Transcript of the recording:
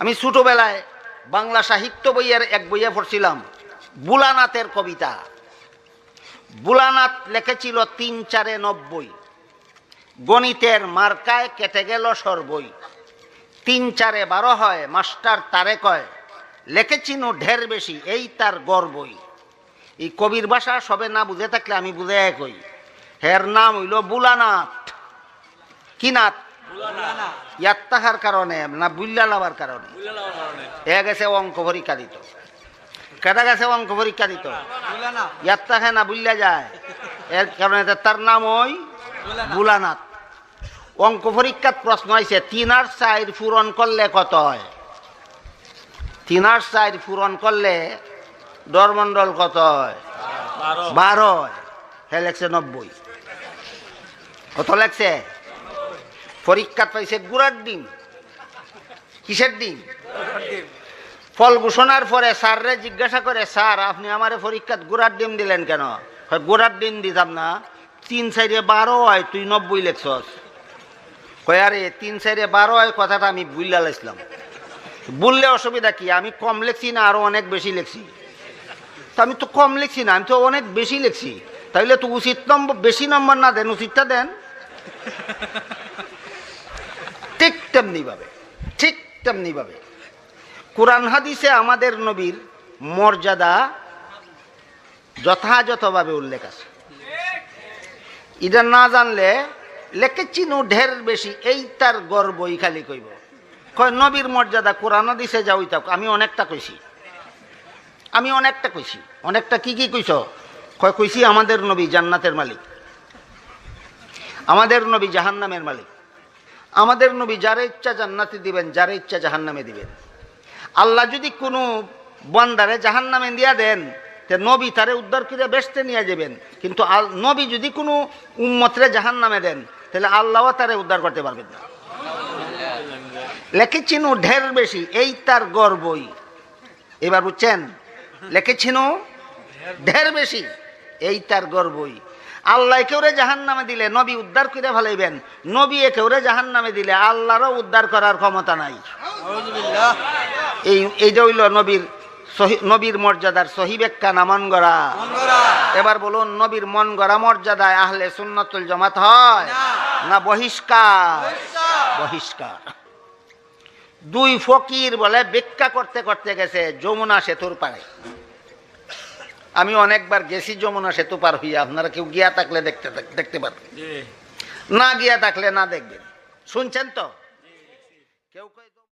আমি ছোটবেলায় বাংলা সাহিত্য বইয়ের এক বইয়ে পড়ছিলাম বুলানাথের কবিতা। বুলানাথ লিখেছিল ৩-৪-৯০, গণিতের মার্কায় কেটে গেল সর্বই, ৩-৪-১২ হয় মাস্টার তারে কয়, লেখেছিনু ঢের বেশি এই তার গর্বই। এই কবির ভাষা সবে না বুঝে থাকলে আমি বুঝে কই, হের নাম হইল বুলানাথ। কি নাথ? ইয়াত তাহার কারণে না বুল্লা লাভার কারণে? এ গেছে অঙ্ক পরীক্ষা দিত। কেটা গেছে অঙ্ক পরীক্ষা দিত? ইয়াত তাহে না বুল্লা যায়, এর কারণে তার নাম ওই বুলানাথ। অঙ্ক পরীক্ষার প্রশ্ন হয়েছে ৩ আর ৪ পূরণ করলে কত হয়? ৩ আর ৪ পূরণ করলে ডরমন্ডল কত হয়? ১২ হয়। হে লেখছে ৯০। কত লেখছে? পরীক্ষা পাইছে গুড়ার ডিম। কিসের ডিম? ফল ঘোষণার পরে স্যাররে জিজ্ঞাসা করে, স্যার আপনি আমার পরীক্ষাত গুড়ার ডিম দিলেন কেন? গুড়ার ডিম দিতাম না, ৩-৪-১২ হয়, তুই ৯০ লেখছস। কয় আরে ৩-৪-১২ হয় কথাটা আমি বুঝলা লাইছিলাম। বললে অসুবিধা কি? আমি কম লেখছি না আরো অনেক বেশি লেখছি? তো আমি তো কম লিখছি না, আমি তো অনেক বেশি লিখছি। তাইলে তো উচিত নম্বর, বেশি নম্বর না দেন, উচিতটা দেন। ঠিক তেমনি ভাবে কোরআন হাদিসে আমাদের নবীর মর্যাদা যথাযথভাবে উল্লেখ আছে। এটা না জানলে লেখেছিনু ঢের বেশি এই তার গর্বই খালি কইব। কয় নবীর মর্যাদা কোরআন হাদিসে যাওই থাক। আমি অনেকটা কইছি। অনেকটা কি কি কইছ? কইছি আমাদের নবী জান্নাতের মালিক, আমাদের নবী জাহান্নামের মালিক, আমাদের নবী যারে ইচ্ছা জান্নাতে দিবেন, যারে ইচ্ছা জাহান্নামে দিবেন। আল্লাহ যদি কোনো বান্দারে জাহান্নামে দিয়া দেন, তে নবী তারে উদ্ধার করে বেহেশতে নিয়ে যাবেন। কিন্তু নবী যদি কোনো উম্মতরে জাহান্নামে দেন, তাহলে আল্লাহ তারে উদ্ধার করতে পারবেন না। লেখেছিনু ঢের বেশি এই তার গর্বই। এবার বুঝছেন? লেখেছিনু ঢের বেশি এই তার গর্বই। আল্লাহ কেউরে জাহান্নামে দিলে নবী উদ্ধার করে ফেলাইবেন, নবী কেউরে জাহান্নামে দিলে আল্লাহরও উদ্ধার করার ক্ষমতা নাই। এইটা হইল নবীর মর্যাদার সহি ব্যাখ্যা না মন গড়া? এবার বলুন, নবীর মন গড়া মর্যাদায় আহলে সুন্নাতুল জামাত হয় না বহিষ্কার? দুই ফকির বলে ভিক্ষা করতে করতে গেছে যমুনা সেতুর পারে। আমি অনেকবার গেছি যমুনা সেতু পার হইয়া। আপনারা কেউ গিয়া থাকলে দেখতে পারবেন, না গিয়া থাকলে না দেখবেন। শুনছেন তো? কেউ